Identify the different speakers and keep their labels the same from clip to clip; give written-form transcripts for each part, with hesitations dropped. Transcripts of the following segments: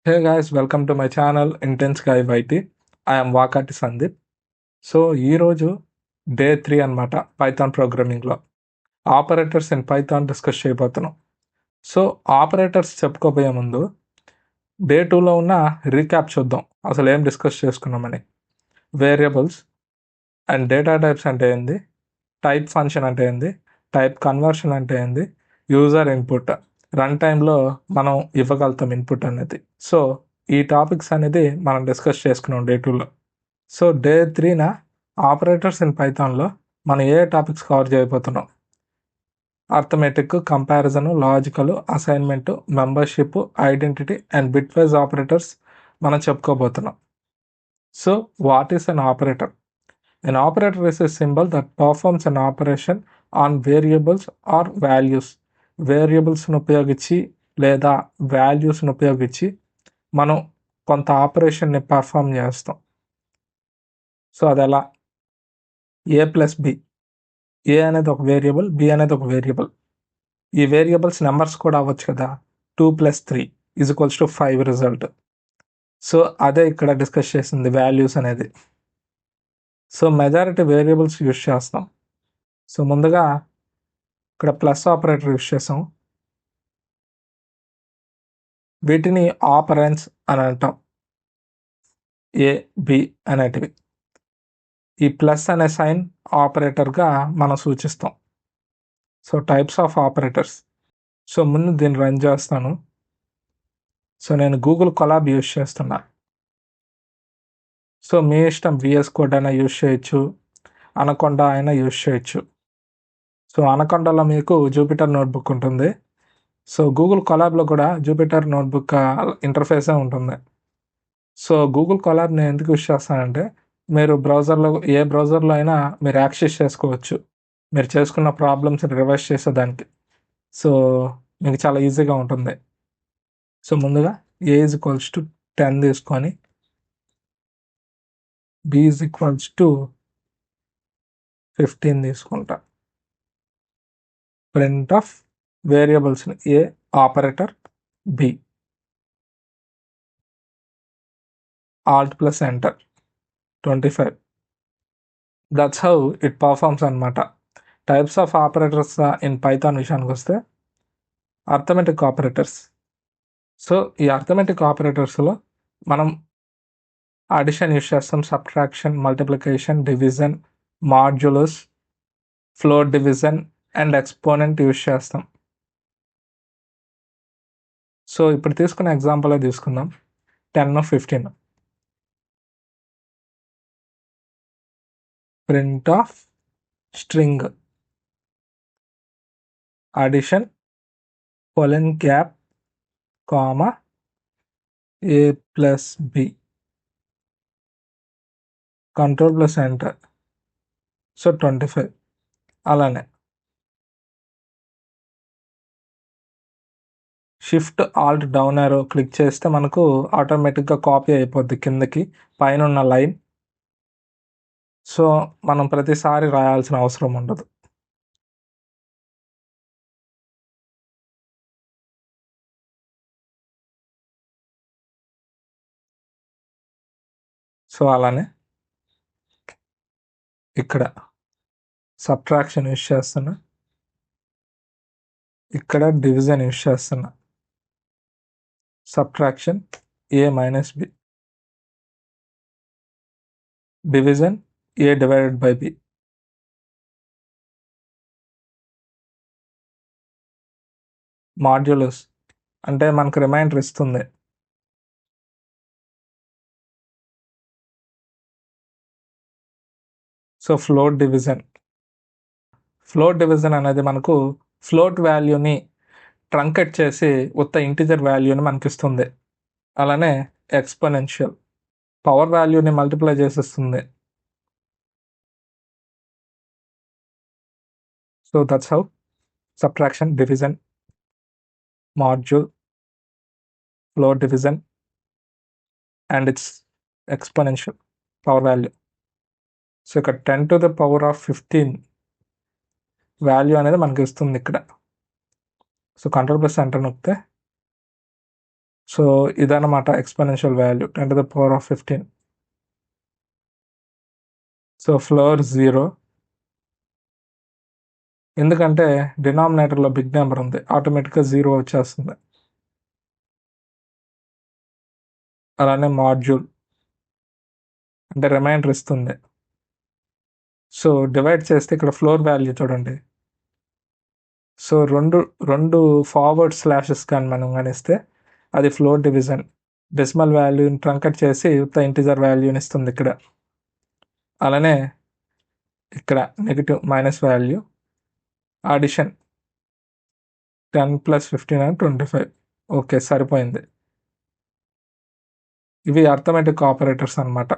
Speaker 1: Hey guys, welcome to my channel Intense Guy IT. I am Vakati Sandeep. So ఈరోజు day 3 అనమాట Python ప్రోగ్రామింగ్లో operators in Python discuss చేయబోతున్నాం. So operators చెప్పుకోబోయే ముందు day 2లో ఉన్న రీక్యాప్ చూద్దాం, అసలు ఏం డిస్కస్ చేసుకున్నామని. వేరియబుల్స్ అండ్ డేటా టైప్స్ అంటే ఏంది, టైప్ ఫంక్షన్ అంటే ఏంది, టైప్ కన్వర్షన్ అంటే ఏంది, యూజర్ ఇన్పుట్, రన్ టైంలో మనం ఇవ్వగలుగుతాం ఇన్పుట్ అనేది. సో ఈ టాపిక్స్ అనేది మనం డిస్కస్ చేసుకున్నాం డే 2లో. సో డే 3న ఆపరేటర్స్ ఇన్ పైథాన్లో మనం ఏ టాపిక్స్ కవర్ చేయబోతున్నాం. Arithmetic, comparison, logical, assignment, membership, identity and bitwise operators మనం చెప్పుకోబోతున్నాం. So what is an operator? An operator is a symbol that performs an operation on variables or values. వేరియబుల్స్ను ఉపయోగించి లేదా వాల్యూస్ను ఉపయోగించి మనం కొంత ఆపరేషన్ని పర్ఫామ్ చేస్తాం. సో అది ఎలా? ఏ ప్లస్ బి, ఏ అనేది ఒక వేరియబుల్, బి అనేది ఒక వేరియబుల్. ఈ వేరియబుల్స్ నెంబర్స్ కూడా అవ్వచ్చు కదా. 2 + 3 = 5 రిజల్ట్. సో అదే ఇక్కడ డిస్కస్ చేసింది వాల్యూస్ అనేది. సో మెజారిటీ వేరియబుల్స్ యూజ్ చేస్తాం. సో ముందుగా ఇక్కడ ప్లస్ ఆపరేటర్ యూజ్ చేసాం. వీటిని ఆపరెంట్స్ అని అంటాం, ఏ బి అనేటివి. ఈ ప్లస్ అనే సైన్ ఆపరేటర్గా మనం సూచిస్తాం. So types of operators. So ముందు దీన్ని రన్ చేస్తాను. సో నేను గూగుల్ కొలాబ్ యూజ్ చేస్తున్నా. సో మీ ఇష్టం, విఎస్ కోడ్ అయినా యూజ్ చేయొచ్చు, అనకొండ అయినా యూజ్ చేయొచ్చు. సో అనకొండలో మీకు జూపిటర్ నోట్బుక్ ఉంటుంది. సో గూగుల్ కొలాబ్లో కూడా జూపిటర్ నోట్బుక్ ఇంటర్ఫేసే ఉంటుంది. సో గూగుల్ కొలాబ్ నేను ఎందుకు యూజ్ చేస్తానంటే, మీరు ఏ బ్రౌజర్లో అయినా మీరు యాక్సెస్ చేసుకోవచ్చు, మీరు చేసుకున్న ప్రాబ్లమ్స్ని రివైజ్ చేసేదానికి. సో మీకు చాలా ఈజీగా ఉంటుంది. సో ముందుగా ఏ = 10 తీసుకొని బి = 15 తీసుకుంటా. ప్రింట్ ఆఫ్ వేరియబుల్స్ని A operator B, alt plus enter, 25. That's how it performs అనమాట. Types of operators in Python విషయానికి వస్తే, అర్థమెటిక్ ఆపరేటర్స్. సో ఈ అర్థమెటిక్ ఆపరేటర్స్లో మనం అడిషన్ యూజ్ చేస్తాం, subtraction, multiplication, division, modulus, float division and exponent use చేస్తాం. So ఇప్పుడు తీసుకున్న ఎగ్జాంపుల్ తీసుకుందాం, 10, 15. Print of string addition colon gap comma A plus B, control plus enter. So 25. అలానే shift alt down arrow click చేస్తే మనకు ఆటోమేటిక్గా copy అయిపోద్ది కిందకి పైన ఉన్న లైన్. సో మనం ప్రతిసారి రాయాల్సిన అవసరం ఉండదు. సో అలానే ఇక్కడ సబ్ట్రాక్షన్ యూజ్ చేస్తున్నా, ఇక్కడ డివిజన్ యూజ్ చేస్తున్నా. Subtraction A minus B, division A divided by B. Modulus అంటే మనకు రిమైండర్ ఇస్తుంది. So float division. Float division అనేది మనకు ఫ్లోట్ వాల్యూని ట్రంకెట్ చేసి ఉత్త ఇంటిజర్ వాల్యూని మనకి ఇస్తుంది. అలానే ఎక్స్పోనెన్షియల్ పవర్ వాల్యూని మల్టిప్లై చేసిస్తుంది. So that's how subtraction, division, module, float division and its exponential power value. So ఇక్కడ 10⁻15 వాల్యూ అనేది మనకి ఇస్తుంది ఇక్కడ. సో కంట్రోల్ ప్లస్ ఎంటర్ నొక్కితే సో ఇదన్నమాట ఎక్స్పోనెన్షియల్ వాల్యూ 10⁻15. సో ఫ్లోర్ 0, ఎందుకంటే డినామినేటర్లో బిగ్ నెంబర్ ఉంది, ఆటోమేటిక్గా 0 వచ్చేస్తుంది. అలానే మాడ్యూల్ అంటే రిమైండర్ ఇస్తుంది. సో డివైడ్ చేస్తే ఇక్కడ ఫ్లోర్ వాల్యూ చూడండి. సో రెండు ఫార్వర్డ్ స్లాషెస్ కానీ మనం గణిస్తే అది ఫ్లోర్ డివిజన్. డెసిమల్ వాల్యూని ట్రంకెట్ చేసి ఇంటిజర్ వాల్యూని ఇస్తుంది ఇక్కడ. అలానే ఇక్కడ నెగిటివ్ మైనస్ వాల్యూ, అడిషన్ 10 + 15 అని 25. ఓకే, సరిపోయింది. ఇవి అర్థమెటిక్ ఆపరేటర్స్ అన్నమాట.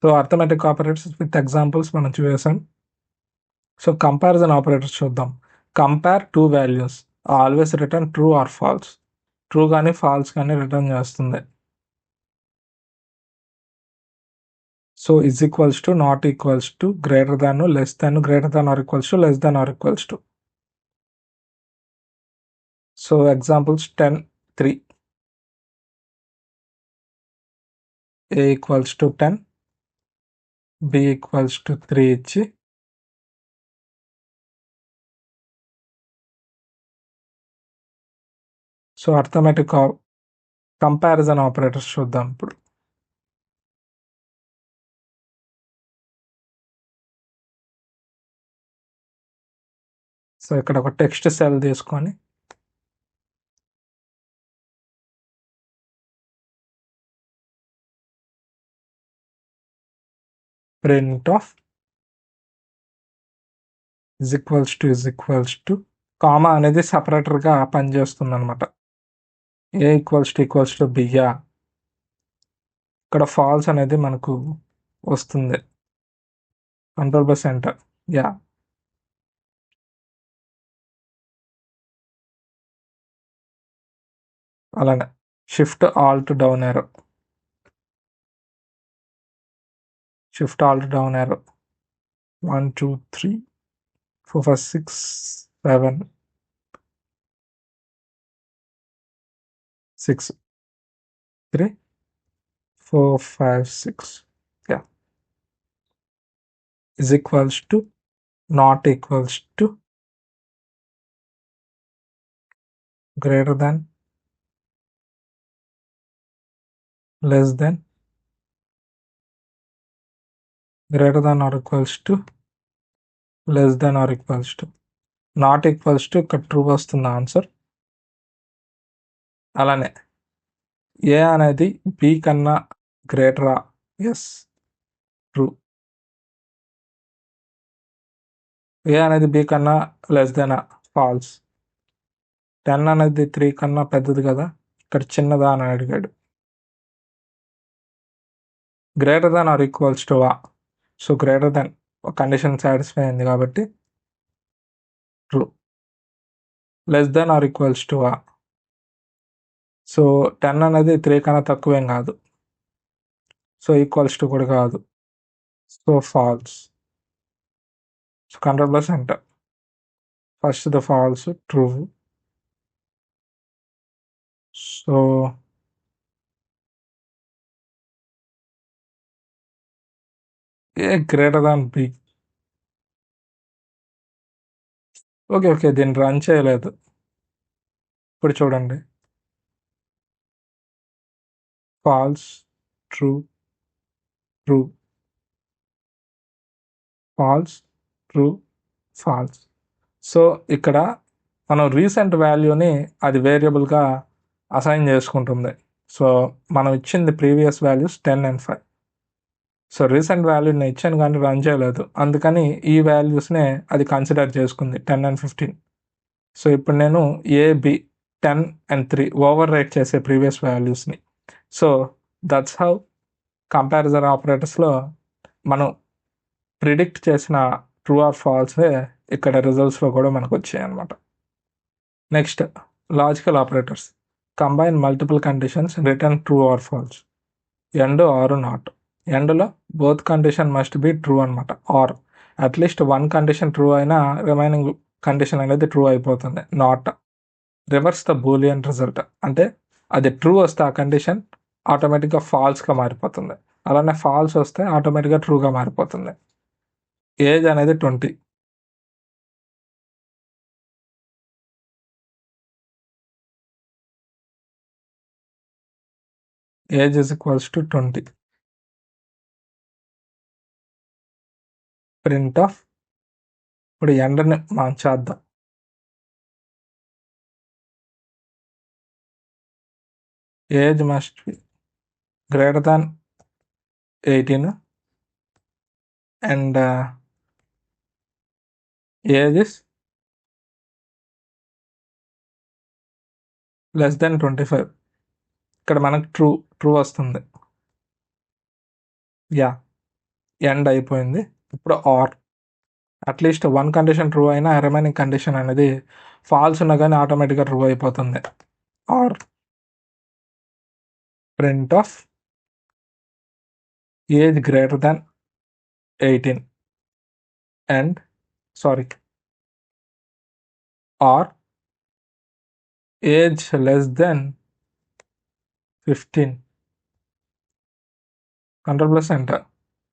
Speaker 1: So arithmetic operators with examples మనం చూసాం. సో కంపారిజన్ ఆపరేటర్స్ చూద్దాం. Compare two values, always return true or false. True కానీ ఫాల్స్ కానీ రిటర్న్ చేస్తుంది. So is equals to, not equals to, greater than, less than, greater than or equals to, less than or equals to. So examples 10, 3. A equals to 10, B equals to 3 ఇచ్చి so arithmetic comparison operators చూద్దాం ఇప్పుడు. So ఇక్కడ ఒక text cell తీసుకొని print of is equals to comma అనేది సపరేటర్గా పనిచేస్తుంది అనమాట. ఏ equals to బియా, ఇక్కడ ఫాల్స్ అనేది మనకు వస్తుంది. కంట్రోల్/ఎంటర్, యా. అలానే shift alt down arrow, shift alt down arrow 1 2 3 4 5 6 7 6 3 4 5 6, yeah. Is equals to, not equals to, greater than, less than, greater than or equals to, less than or equals to. Not equals to ఇక్కడ true వస్తుంది answer. అలానే ఏ అనేది B కన్నా గ్రేటరా, yes, true. ఏ అనేది B కన్నా less than, falls. 10 అనేది 3 కన్నా పెద్దది కదా, ఇక్కడ చిన్నదా అని అడిగాడు. Greater than or equals to, so greater than condition satisfy అయింది కాబట్టి true. Less than or equals to, so 10 అనేది 3 కన్నా తక్కువేం కాదు, సో ఈక్వల్స్ టు కూడా కాదు, so false. So control enter, first the false, true. So A greater than B. Okay, దీన్ని run చేయలేదు. ఇప్పుడు చూడండి, false, true, true, false, true, false. So ఇక్కడ మనం రీసెంట్ వాల్యూని అది వేరియబుల్గా అసైన్ చేసుకుంటుంది. సో మనం ఇచ్చింది previous values 10 and 5. So recent వాల్యూని నేను ఇచ్చాను కానీ రన్ చేయలేదు, అందుకని ఈ వాల్యూస్నే అది కన్సిడర్ చేసుకుంది 10 and 15. సో ఇప్పుడు నేను ఏబి 10 and 3 ఓవర్ రైట్ చేసే ప్రీవియస్ వాల్యూస్ని. సో దట్స్ హౌ కంపారిజన్ ఆపరేటర్స్లో మనం ప్రిడిక్ట్ చేసిన ట్రూ ఆర్ ఫాల్సే ఇక్కడ రిజల్ట్స్లో కూడా మనకు వచ్చాయి అన్నమాట. Next logical operators. Combine multiple conditions, return true or false. And or not. ఎండ్లో both condition must be true అనమాట, or at least one condition true అయినా రిమైనింగ్ కండిషన్ అనేది ట్రూ అయిపోతుంది. Not reverse the boolean result, అంటే అది true వస్తే ఆ condition ఆటోమేటిక్గా ఫాల్స్గా మారిపోతుంది, అలానే ఫాల్స్ వస్తే ఆటోమేటిక్గా ట్రూగా మారిపోతుంది. ఏజ్ అనేది 20. Age is equals to 20. Print of, ఇప్పుడు ఎండని మనం చేద్దాం. Age must be greater than 18 and age is less than 25. ఇక్కడ మనకు ట్రూ వస్తుంది. యా, ఎండ్ అయిపోయింది. ఇప్పుడు or, at least one condition true అయినా రిమైనింగ్ కండిషన్ అనేది ఫాల్స్ ఉన్నా కానీ ఆటోమేటిక్గా ట్రూ అయిపోతుంది. Or print of age greater than 18 and or age less than 15. Control plus enter.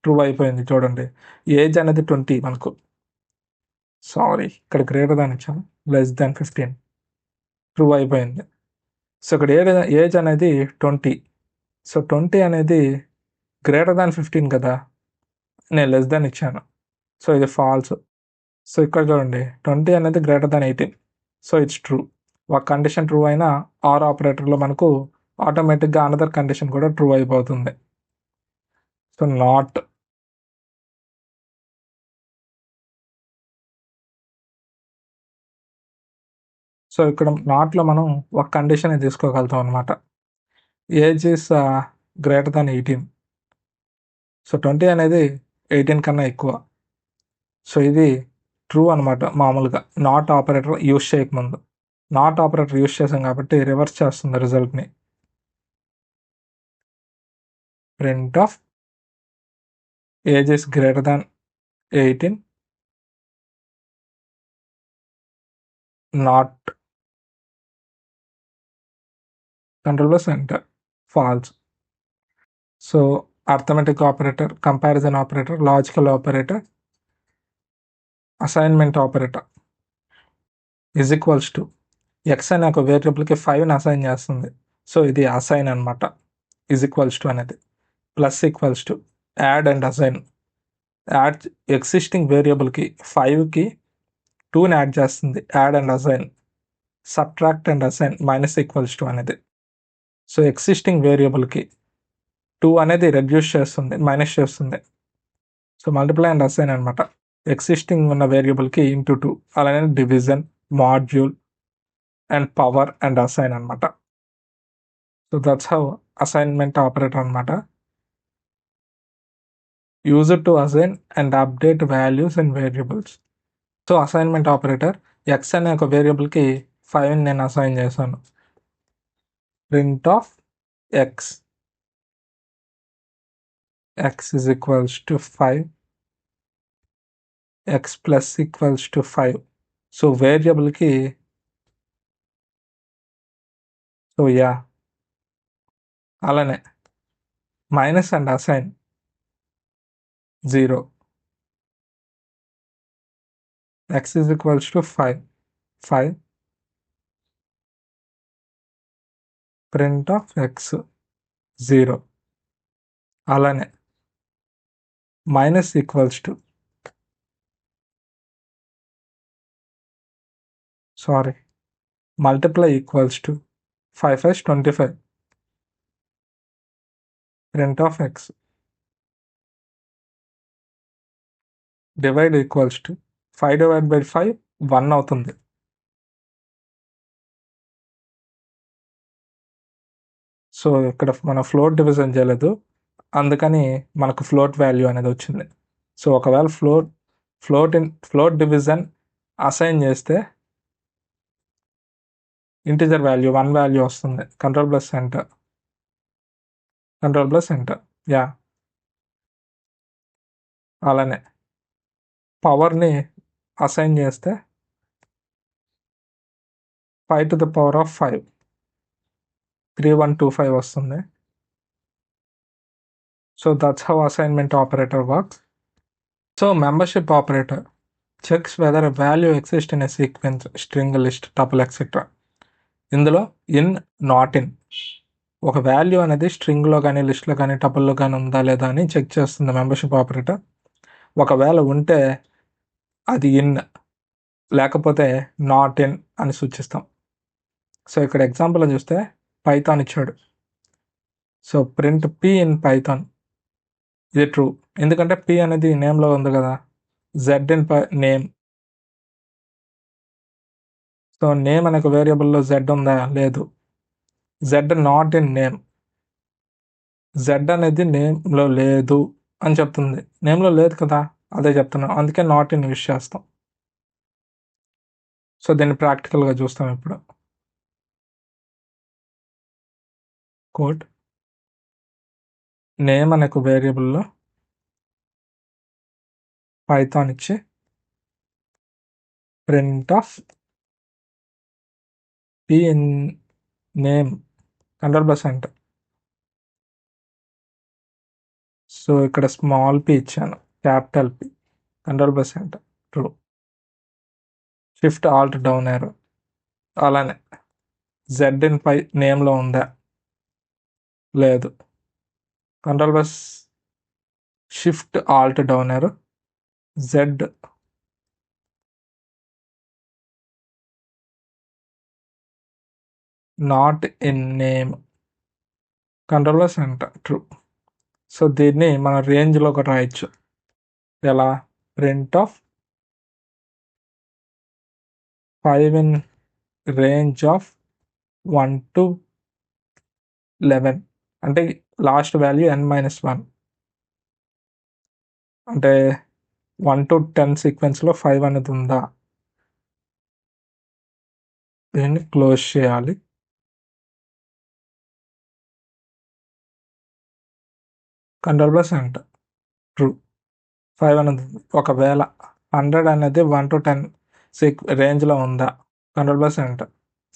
Speaker 1: True అయిపోయింది. చూడండి, ఏజ్ అనేది 20 మనకు, ఇక్కడ గ్రేటర్ దాన్ ఇచ్చాము, లెస్ దాన్ 15. ట్రూ అయిపోయింది. సో ఇక్కడ ఏజ్ అనేది 20. సో 20 అనేది గ్రేటర్ దాన్ 15 కదా, నేను లెస్ దాన్ ఇచ్చాను, సో ఇది ఫాల్స్. సో ఇక్కడ చూడండి, 20 అనేది greater than 18, so it's true. ఒక కండిషన్ ట్రూ అయినా ఆర్ ఆపరేటర్లో మనకు ఆటోమేటిక్గా అనదర్ కండిషన్ కూడా ట్రూ అయిపోతుంది. So not. సో ఇక్కడ నాట్లో మనం ఒక కండిషన్ తీసుకోగలుగుతాం అనమాట. Age is greater than 18. So 20 అనేది 18 కన్నా ఎక్కువ. సో ఇది ట్రూ అనమాట. మామూలుగా నాట్ ఆపరేటర్ యూస్ చేయకముందు, నాట్ ఆపరేటర్ యూస్ చేసాం కాబట్టి రివర్స్ చేస్తుంది రిజల్ట్ని. Print of age is greater than 18 not, control plus enter, false. So arithmetic operator, comparison operator, logical operator, assignment operator is equals to X అనే ఒక వేరియబుల్కి 5ని assign చేస్తుంది. సో ఇది అసైన్ అనమాట. ఈజ్ ఈక్వల్స్ టు అనేది plus equals to add and assign. Add existing వేరియబుల్కి 5కి 2ని యాడ్ చేస్తుంది, add and assign. Subtract and assign minus equals to అనేది. సో ఎగ్జిస్టింగ్ వేరియబుల్కి 2 అనేది రెడ్యూస్ చేస్తుంది, మైనస్ చేస్తుంది. సో మల్టిప్లై అండ్ అసైన్ అనమాట. ఎగ్జిస్టింగ్ ఉన్న వేరియబుల్కి ఇంటూ 2, అలానే division, module and power and assign అనమాట. So that's how assignment operator అనమాట. Use it to assign and update values and variables. So assignment operator, X అనే ఒక వేరియబుల్కి 5ని నేను అసైన్ చేశాను. Print of X, X is equals to 5, X plus equals to 5. So వేరియబుల్కి, so yeah, అలానే minus and assign 0, X is equals to 5, print of X 0, అలానే minus equals to, multiply equals to 5 5 25, print of X, divide equals to 5 divide by 5 1 అవుతుంది. So ఇక్కడ మనం float division చేయలేదు, అందుకని మనకు float value అనేది వచ్చింది. సో ఒకవేళ ఫ్లోట్ డివిజన్ అసైన్ చేస్తే ఇంటిజర్ వాల్యూ 1 వాల్యూ వస్తుంది. Control plus enter, yeah. అలానే పవర్ని అసైన్ చేస్తే 5 to the power of 5 3125 వస్తుంది. So that's how assignment operator works. So membership operator checks whether a value exist in a sequence, string, list, tuple etcetera. ఇందులో in, not in, ఒక value అనేది స్ట్రింగ్లో కానీ లిస్ట్లో కానీ టపుల్లో కానీ ఉందా లేదా అని చెక్ చేస్తుంది మెంబర్షిప్ ఆపరేటర్. ఒకవేళ ఉంటే అది ఇన్, లేకపోతే నాట్ ఇన్ అని సూచిస్తాం. సో ఇక్కడ ఎగ్జాంపుల్ చూస్తే పైథాన్ ఇచ్చాడు. So print P in Python, ఇది ట్రూ, ఎందుకంటే పి అనేది నేమ్లో ఉంది కదా. Z in name, so name అనే వేరియబుల్లో జెడ్ ఉందా, లేదు. Z not in name, Z అనేది నేమ్లో లేదు అని చెప్తుంది. నేమ్లో లేదు కదా, అదే చెప్తున్నాం, అందుకే నాట్ ఇన్ యూజ్ చేస్తాం. సో దీన్ని ప్రాక్టికల్గా చూస్తాం ఇప్పుడు. కోడ్ నేమ్ అనే వేరియబుల్లో పైథాన్ ఇచ్చి print of P in name %. So ఇక్కడ స్మాల్ పి ఇచ్చాను, capital P $, true. Shift alt down arrow, అలానే జెడ్ ఇన్ నేమ్లో ఉందా, లేదు. Shift alt down arrow, Z not in name $, true. So దీన్ని మన రేంజ్లో ఒకటి రాయొచ్చు. ఎలా? Print of 5 in range of 1 to 11, అంటే లాస్ట్ వాల్యూ n-1, అంటే 1 to 10 సీక్వెన్స్లో 5 అనేది ఉందా. దీన్ని క్లోజ్ చేయాలి. $, ట్రూ, 5 అనేది ఉంది. ఒకవేళ 100 అనేది 1 to 10 రేంజ్లో ఉందా, $,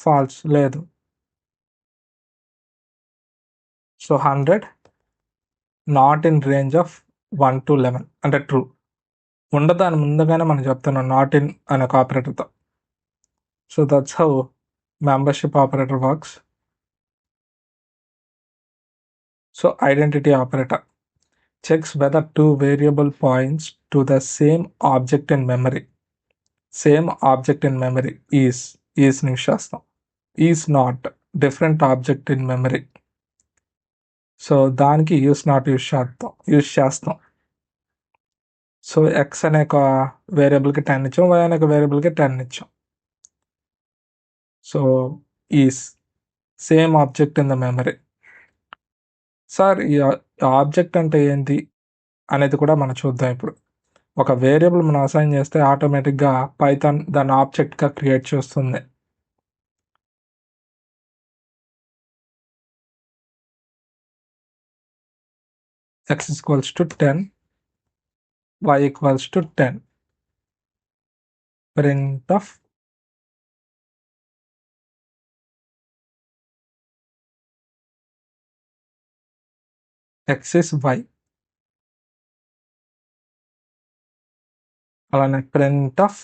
Speaker 1: ఫాల్స్, లేదు. So 100 not in range of 1 to 11 అంటే ట్రూ. ఉండదాని ముందుగానే మనం చెప్తున్నాం నాట్ ఇన్ అనే ఒక ఆపరేటర్తో. So that's how membership operator works. So identity operator checks whether 2 variable points to the same object in memory. Same object in memory ఈస్ని use చేస్తాం. Is not different object in memory, so దానికి use not use చేస్తాం. So X అనే ఒక వేరియబుల్కి 10 ఇచ్చాం, why అనే ఒక వేరియబుల్కి 10 ఇచ్చాం. So is same object in the memory. Sir ఈ ఆబ్జెక్ట్ అంటే ఏంటి అనేది కూడా మనం చూద్దాం ఇప్పుడు. ఒక వేరియబుల్ మనం అసైన్ చేస్తే ఆటోమేటిక్గా పైథాన్ దాన్ని ఆబ్జెక్ట్గా క్రియేట్ చేస్తుంది. x equals to 10, y equals to 10. Print of x is y, అలానే print of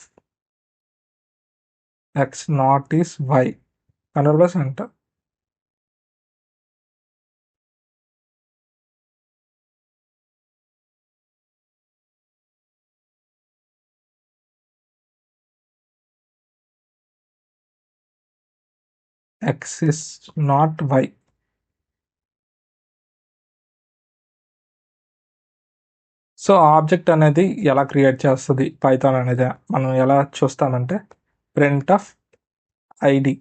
Speaker 1: x not is y $, x is not y. So object అనేది ఎలా క్రియేట్ చేస్తుంది పైథాన్ అనేది మనం ఎలా చూస్తామంటే print of ID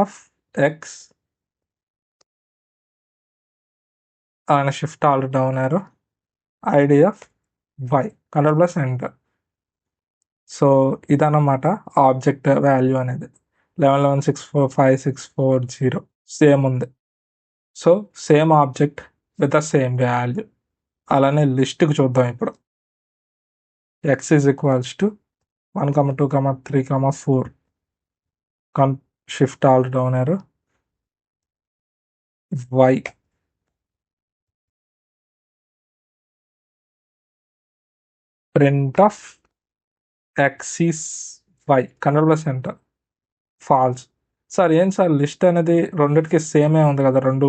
Speaker 1: of X అలానే shift alt down arrow ID of Y $, so ఇదన్నమాట ఆబ్జెక్ట్ వాల్యూ అనేది. 1111645640 సేమ్ ఉంది. So same object with the same value. అలానే లిస్ట్కి చూద్దాం ఇప్పుడు. x is equals to 1, 2, 3, 4 shift alt down arrow, y, print of x is y, control plus enter, false. Sir ఏం sir list అనేది రెండిటికి సేమే ఉంది కదా, రెండు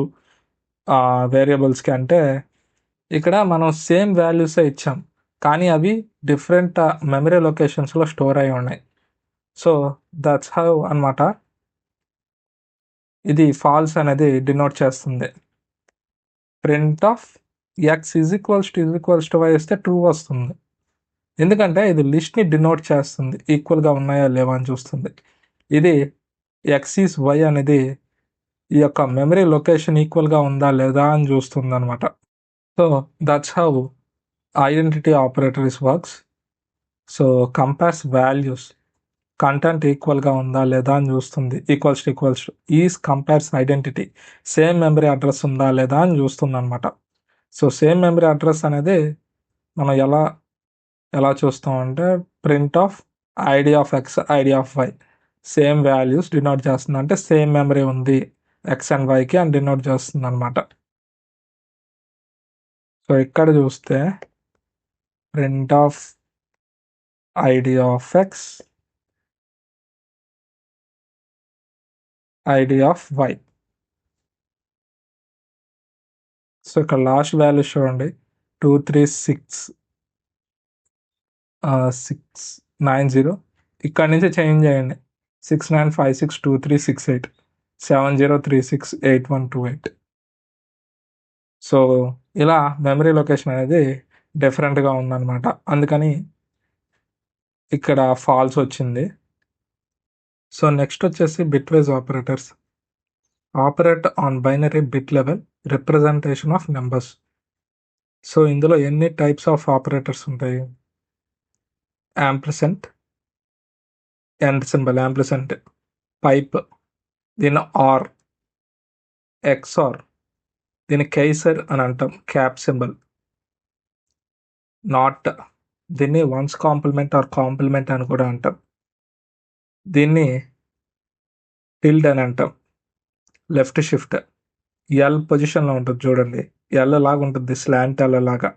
Speaker 1: వేరియబుల్స్కి అంటే ఇక్కడ మనం సేమ్ వాల్యూసే ఇచ్చాం కానీ అవి డిఫరెంట్ మెమరీ లొకేషన్స్లో స్టోర్ అయి ఉన్నాయి. సో దట్స్ హౌ అనమాట ఇది ఫాల్స్ అనేది డినోట్ చేస్తుంది. Print of x is equals to y ఇస్తే ట్రూ వస్తుంది, ఎందుకంటే ఇది లిస్ట్ని డినోట్ చేస్తుంది, ఈక్వల్గా ఉన్నాయా లేవా అని చూస్తుంది. ఇది ఎక్స్ ఈజ్ వై అనేది ఈ యొక్క మెమరీ లొకేషన్ ఈక్వల్గా ఉందా లేదా అని చూస్తుంది అనమాట. So that's how identity operator is works. So compares values, content ఈక్వల్గా ఉందా లేదా అని చూస్తుంది. Equals to is compares identity, same memory address ఉందా లేదా అని చూస్తుంది అనమాట. సో సేమ్ మెమరీ అడ్రస్ అనేది మనం ఎలా చూస్తామంటే print of ID of X, ID of Y, same values denote చేస్తుంది, అంటే సేమ్ మెమరీ ఉంది ఎక్స్ అండ్ వైకి అని డినోట్ చేస్తుంది అనమాట. సో ఇక్కడ చూస్తే print of ID of X, ID of Y. So ఇక్కడ లాస్ట్ వాల్యూ చూడండి 236,690. ఇక్కడ నుంచి చేంజ్ చేయండి 69562368 70368128. సో ఇలా మెమరీ లొకేషన్ అనేది డిఫరెంట్గా ఉందన్నమాట, అందుకని ఇక్కడ ఫాల్స్ వచ్చింది. సో నెక్స్ట్ వచ్చేసి bitwise operators. Operate on binary bit level representation of numbers. So ఇందులో ఎన్ని టైప్స్ ఆఫ్ ఆపరేటర్స్ ఉంటాయి? యాంప్రసెంట్, ఎండ్ సింబల్ యాంప్రసెంట్, పైప్, దీన్ని ఆర్, ఎక్స్ఆర్, దీన్ని కైసర్ అని అంటాం, క్యాప్ సింబల్, నాట్, దీన్ని వన్స్ కాంప్లిమెంట్ ఆర్ కాంప్లిమెంట్ అని కూడా అంటాం, దీన్ని టిల్డ్ అని అంటాం, లెఫ్ట్ షిఫ్ట్, ఎల్ పొజిషన్లో ఉంటుంది చూడండి, ఎల్ లాగా ఉంటుంది, స్లాంట్ ఎల్ లాగా.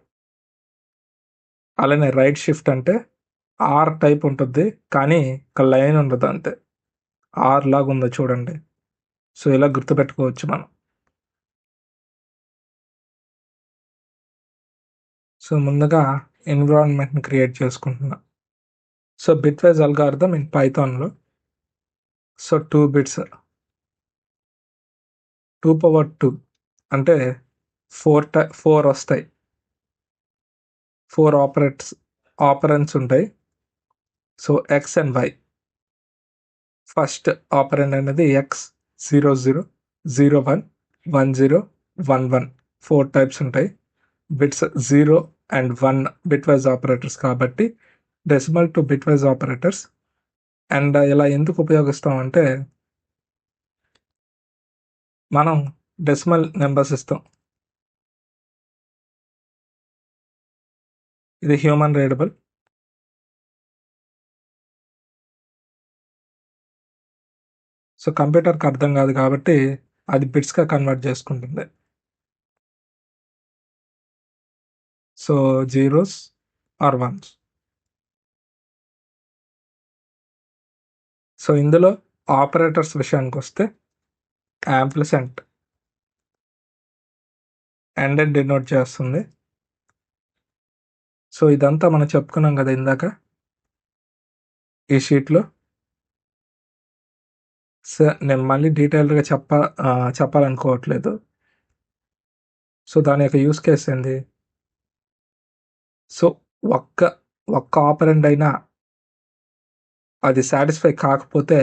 Speaker 1: అలానే రైట్ షిఫ్ట్ అంటే ఆర్ టైప్ ఉంటుంది కానీ ఒక లైన్ ఉండదు అంతే, ఆర్ లాగా ఉందో చూడండి. సో ఇలా గుర్తుపెట్టుకోవచ్చు మనం. సో ముందుగా ఎన్విరాన్మెంట్ని క్రియేట్ చేసుకుంటున్నా. సో బిట్వైజ్ అల్గారిథం ఇన్ పైథాన్లో. సో 2 bits 2^2 అంటే 4 వస్తాయి, 4 ఆపరెంట్స్ ఉంటాయి. So X and Y, first operand అనేది ఎక్స్ 00, 01, 10, 11, 4 టైప్స్ ఉంటాయి. బిట్స్ 0 and 1 బిట్వైజ్ ఆపరేటర్స్ కాబట్టి decimal to bitwise operators. And ఇలా ఎందుకు ఉపయోగిస్తామంటే మనం డెసిమల్ నెంబర్స్ ఇస్తాం, ఇది హ్యూమన్ రీడబుల్. సో కంప్యూటర్కి అర్థం కాదు కాబట్టి అది బిట్స్గా కన్వర్ట్ చేసుకుంటుంది. So zeros or ones. So ఇందులో ఆపరేటర్స్ విషయానికి వస్తే యాంప్లిసెంట్ ఎండెడ్ డినోట్ చేస్తుంది. సో ఇదంతా మనం చెప్పుకున్నాం కదా ఇందాక ఈ షీట్లో. సో నేను మళ్ళీ డీటెయిల్డ్గా చెప్పాలనుకోవట్లేదు. సో దాని యొక్క యూస్ కేస్ ఏంది? సో ఒక్క ఆపరెంట్ అయినా అది సాటిస్ఫై కాకపోతే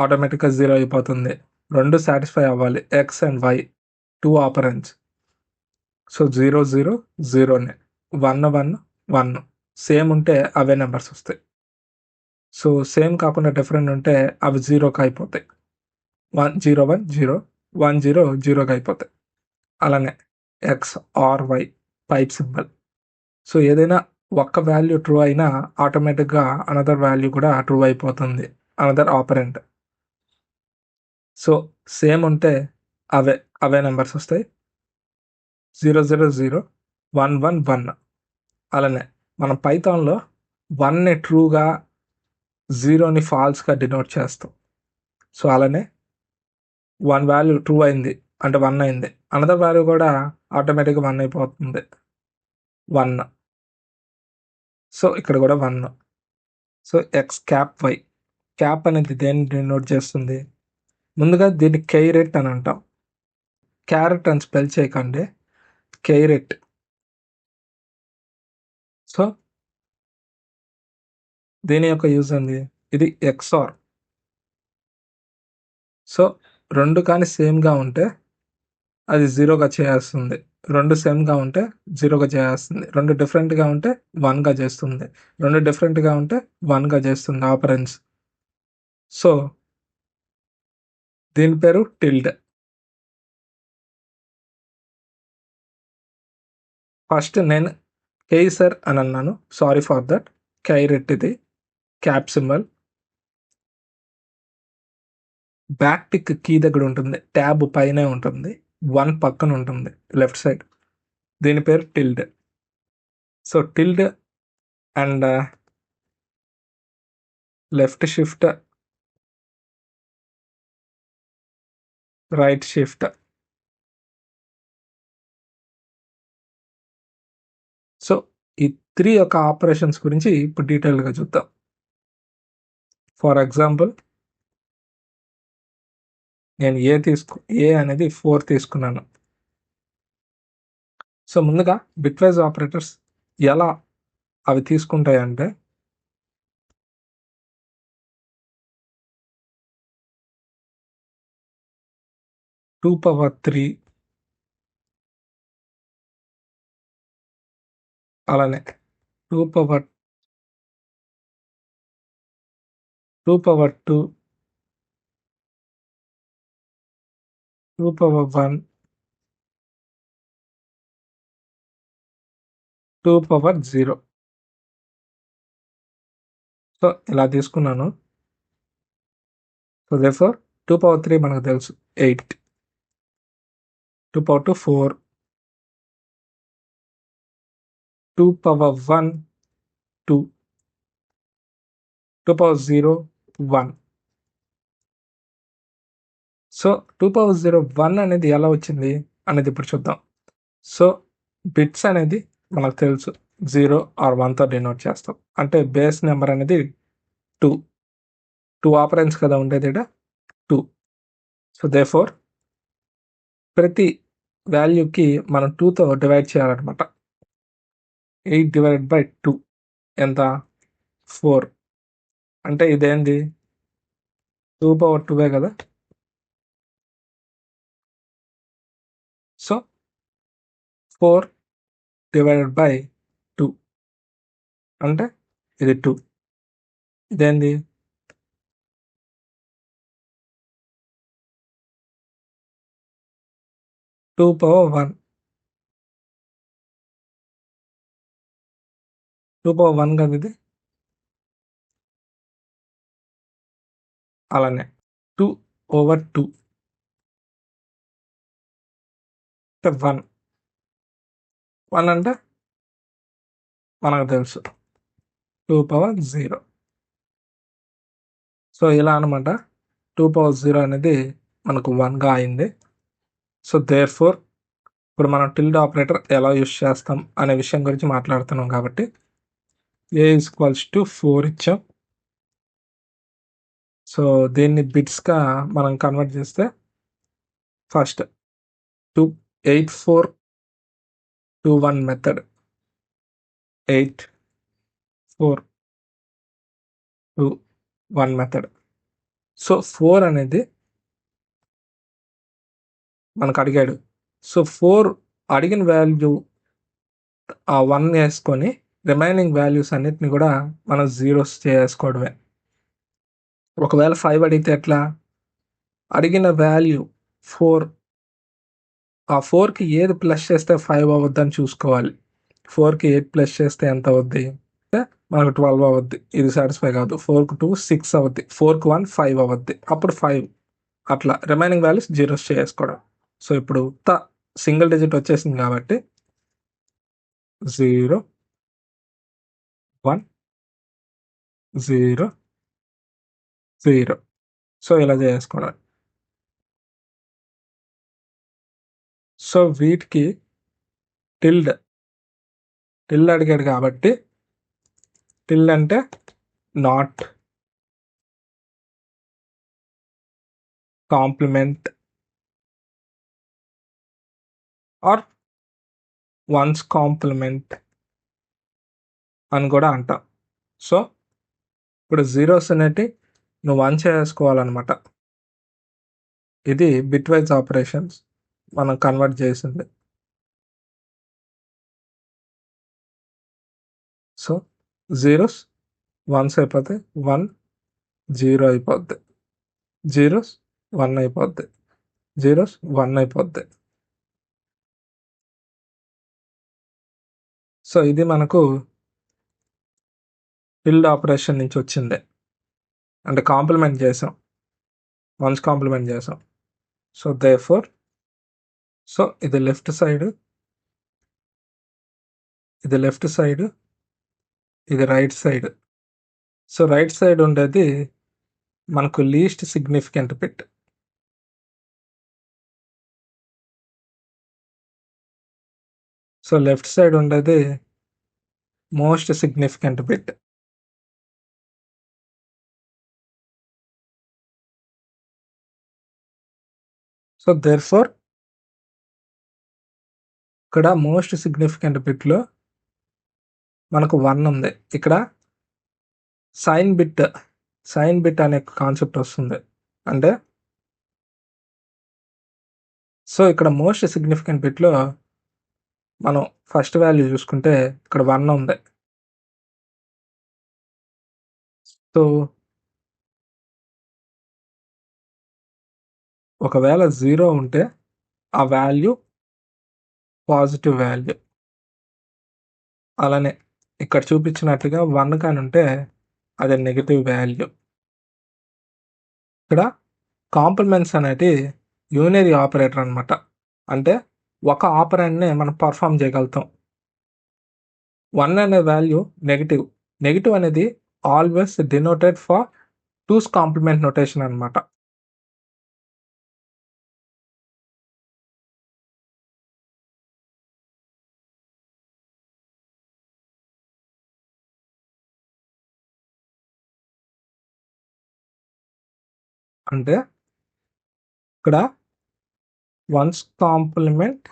Speaker 1: ఆటోమేటిక్గా 0 అయిపోతుంది. 2 సాటిస్ఫై అవ్వాలి, x and y, 2 operands. So 0 0 0నే, 1 1 1 సేమ్ ఉంటే అవే నెంబర్స్ వస్తాయి. సో సేమ్ కాకుండా డిఫరెంట్ ఉంటే అవి 0కి అయిపోతాయి. 1 0 1 0 1 0 0కి అయిపోతాయి. అలానే x or y pipe symbol. So ఏదైనా ఒక్క వాల్యూ ట్రూ అయినా ఆటోమేటిక్గా అనదర్ వాల్యూ కూడా ట్రూ అయిపోతుంది, అనదర్ ఆపరెంట్. సో సేమ్ ఉంటే అవే అవే నెంబర్స్ వస్తాయి. 000 111. అలానే మనం పైథాన్లో 1ని ట్రూగా 0ని ఫాల్స్గా డినోట్ చేస్తాం. సో అలానే 1 వాల్యూ ట్రూ అయింది అంటే 1 అయింది, అనదర్ వాల్యూ కూడా ఆటోమేటిక్గా 1 అయిపోతుంది, 1. సో ఇక్కడ కూడా 1. So x cap y, cap అనేది దేన్ని డినోట్ చేస్తుంది? ముందుగా దీన్ని కెయిరెట్ అని అంటాం. క్యారెట్ అని స్పెల్ చేయకండి, కెయిరెట్. సో దీని యొక్క యూజ్ ఉంది, ఇది ఎక్స్ఆర్. సో 2 కానీ సేమ్గా ఉంటే అది 0గా చేస్తుంది, 2 సేమ్గా ఉంటే 0గా చేస్తుంది, 2 డిఫరెంట్గా ఉంటే 1గా చేస్తుంది, 2 డిఫరెంట్గా ఉంటే 1గా చేస్తుంది ఆపరెన్స్. సో దీని పేరు టిల్డ్. ఫస్ట్ నేను కేసర్ అని అన్నాను, సారీ ఫర్ దట్. కైరెట్ ఇది cap symbol. Backtick key దగ్గర ఉంటుంది, ట్యాబ్ పైనే ఉంటుంది, 1 పక్కన ఉంటుంది లెఫ్ట్ సైడ్. దీని పేరు tilde. So tilde and left shift, right shift. So ఈ 3 యొక్క ఆపరేషన్స్ గురించి ఇప్పుడు డీటెయిల్గా చూద్దాం. ఫర్ ఎగ్జాంపుల్ నేను ఏ అనేది 4 తీసుకున్నాను. సో ముందుగా బిట్వైజ్ ఆపరేటర్స్ ఎలా అవి తీసుకుంటాయంటే, టూ పవర్ 3, అలానే 2 పవర్ 2, 2 పవర్ 1, 2 పవర్ 0. సో ఇలా తీసుకున్నాను. సో దేర్ఫోర్ 2 పవర్ 3 మనకు తెలుసు 8, 2 power 2 4, 2 power 1 2, 2 power 0 1. So 2 power 0 1 అనేది ఎలా వచ్చింది అనేది ఇప్పుడు చూద్దాం. సో బిట్స్ అనేది మనకు తెలుసు 0 ఆర్ 1తో డినోట్ చేస్తాం, అంటే బేస్ నెంబర్ అనేది 2 ఆపరెన్స్ కదా ఉండేది, 2. సో దేర్ఫోర్ ప్రతి వాల్యూకి మనం 2తో డివైడ్ చేయాలన్నమాట. 8 డివైడెడ్ బై 2 ఎంత? 4. అంటే ఇదేంది 2 పవర్ 2 కదా. సో 4 డివైడెడ్ బై 2 అంటే ఇది 2. ఇదేంది 2 పవర్ 1, 2 పవర్ 1 కదా ఇది. అలానే 2 ఓవర్ 2 అంటే 1. 1 అంటే మనకు తెలుసు 2 పవర్ 0. సో ఇలా అనమాట 2 పవర్ 0 అనేది మనకు 1గా అయింది. సో దేర్ఫోర్ ఇప్పుడు మనం టిల్డ్ ఆపరేటర్ ఎలా యూస్ చేస్తాం అనే విషయం గురించి మాట్లాడుతున్నాం కాబట్టి a = 4 ఇచ్చాం. సో దీన్ని బిట్స్గా మనం కన్వర్ట్ చేస్తే ఫస్ట్ 8421 మెథడ్, 8421 మెథడ్. సో 4 అనేది మనకు అడిగాడు. సో 4 అడిగిన వాల్యూ ఆ 1 వేసుకొని రిమైనింగ్ వాల్యూస్ అన్నిటిని కూడా మనం జీరోస్ చేసుకోవడమే. ఒకవేళ 5 అడిగితే ఎట్లా? అడిగిన వాల్యూ 4, ఆ 4కి ఏది ప్లస్ చేస్తే 5 అవ్వద్దని చూసుకోవాలి. 4కి 8 ప్లస్ చేస్తే ఎంత అవుద్ది? మనకు 12 అవుద్ది. ఇది సాటిస్ఫై కాదు. 4కు 2 6 అవుద్ది, 4కు 1 5 అవుద్ది, అప్పుడు 5. అట్లా రిమైనింగ్ వాల్యూస్ జీరోస్ చేసుకోవడం. సో ఇప్పుడు సింగిల్ డిజిట్ వచ్చేసింది కాబట్టి 0, 1, 0, 0. సో ఇలా చేసుకోవడం. సో వీటికి టిల్డ్ అడిగాడు కాబట్టి టిల్డ్ అంటే not complement or ones complement అని కూడా అంటాం. సో ఇప్పుడు జీరోస్ అనేటి నువ్వు 1 చేసుకోవాలన్నమాట. ఇది బిట్ వైజ్ ఆపరేషన్స్ మనం కన్వర్ట్ చేసింది. సో జీరోస్ 1s అయిపోతాయి, 1 0 అయిపోద్ది, జీరోస్ 1 అయిపోద్ది, జీరోస్ 1 అయిపోద్ది. సో ఇది మనకు టిల్డ్ ఆపరేషన్ నుంచి వచ్చింది, అంటే కాంప్లిమెంట్ చేసాం, వన్స్ కాంప్లిమెంట్ చేసాం. సో దేర్ఫోర్ సో ఇది లెఫ్ట్ సైడ్, ఇది లెఫ్ట్ సైడ్, ఇది right side. So right side ఉండేది మనకు least significant bit. So left side ఉండేది most significant bit. So therefore ఇక్కడ మోస్ట్ సిగ్నిఫికెంట్ బిట్లో మనకు 1 ఉంది. ఇక్కడ సైన్ బిట్ అనే కాన్సెప్ట్ వస్తుంది. అంటే సో ఇక్కడ మోస్ట్ సిగ్నిఫికెంట్ బిట్లో మనం ఫస్ట్ వాల్యూ చూసుకుంటే ఇక్కడ 1 ఉంది. సో ఒకవేళ 0 ఉంటే ఆ వాల్యూ పాజిటివ్ వాల్యూ. అలానే ఇక్కడ చూపించినట్టుగా 1 కానీ ఉంటే అది నెగిటివ్ వాల్యూ. ఇక్కడ కాంప్లిమెంట్స్ అనేది యూనరీ ఆపరేటర్ అనమాట. అంటే ఒక ఆపరెంట్ని మనం పర్ఫామ్ చేయగలుగుతాం. 1 అనే వాల్యూ నెగిటివ్ అనేది always denoted for 2's complement notation అనమాట. అంటే ఇక్కడ 1's కాంప్లిమెంట్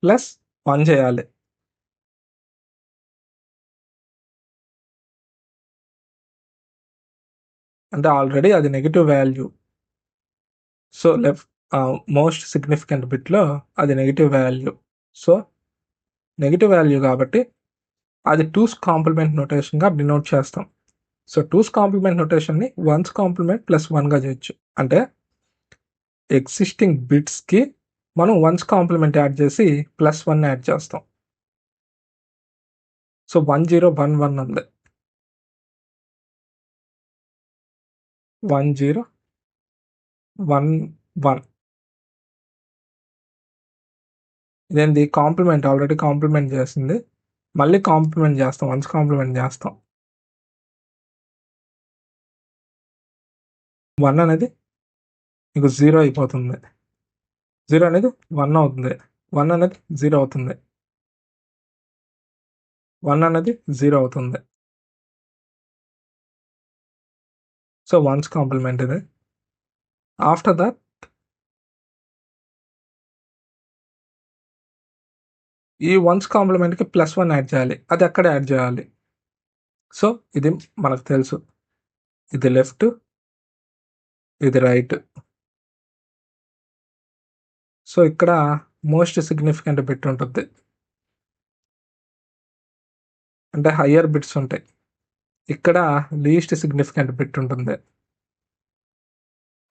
Speaker 1: ప్లస్ 1 చేయాలి. అంటే ఆల్రెడీ అది negative value. So most significant బిట్లో అది negative value. So negative value కాబట్టి అది 2's కాంప్లిమెంట్ నొటేషన్గా డినోట్ చేస్తాం. సో 2's కాంప్లిమెంట్ నొటేషన్ని 1's కాంప్లిమెంట్ ప్లస్ 1గా చేయొచ్చు. అంటే ఎగ్జిస్టింగ్ బిట్స్కి మనం 1's కాంప్లిమెంట్ యాడ్ చేసి ప్లస్ 1 యాడ్ చేస్తాం. సో 1 0 1 1 ఉంది, 1 0 1 1. ఇదేంటి కాంప్లిమెంట్, ఆల్రెడీ కాంప్లిమెంట్ చేసింది, మళ్ళీ కాంప్లిమెంట్ చేస్తాం, 1's కాంప్లిమెంట్ చేస్తాం. 1 అనేది మీకు 0 అయిపోతుంది, 0 అనేది 1 అవుతుంది, 1 అనేది 0 అవుతుంది, 1 అనేది 0 అవుతుంది. సో 1's కాంప్లిమెంట్ ఇది. ఆఫ్టర్ దట్ ఈ 1's కాంప్లిమెంట్కి ప్లస్ 1 యాడ్ చేయాలి. అది ఎక్కడ యాడ్ చేయాలి? సో ఇది మనకు తెలుసు, ఇది లెఫ్ట్, ఇది రైట్. సో ఇక్కడ మోస్ట్ సిగ్నిఫికెంట్ బిట్ ఉంటుంది, అంటే హయ్యర్ బిట్స్ ఉంటాయి. ఇక్కడ లీస్ట్ సిగ్నిఫికెంట్ బిట్ ఉంటుంది,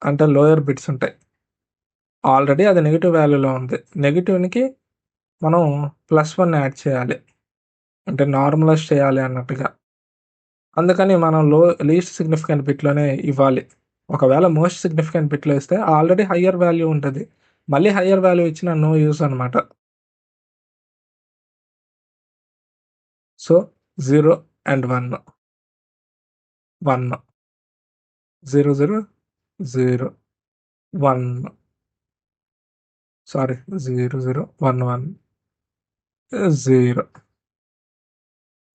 Speaker 1: అంటే లోయర్ బిట్స్ ఉంటాయి. ఆల్రెడీ అది నెగిటివ్ వాల్యూలో ఉంది, నెగిటివ్కి మనం ప్లస్ 1 యాడ్ చేయాలి, అంటే నార్మలైజ్ చేయాలి అన్నట్టుగా. అందుకని మనం లీస్ట్ సిగ్నిఫికెంట్ బిట్లోనే ఇవ్వాలి. ఒకవేళ మోస్ట్ సిగ్నిఫికెంట్ బిట్లో ఇస్తే ఆల్రెడీ హయ్యర్ వాల్యూ ఉంటుంది, మళ్ళీ హయ్యర్ వాల్యూ ఇచ్చిన నో యూస్ అనమాట. So 0 and 1 1 0 0 0 1 sorry 0 0 1 1 0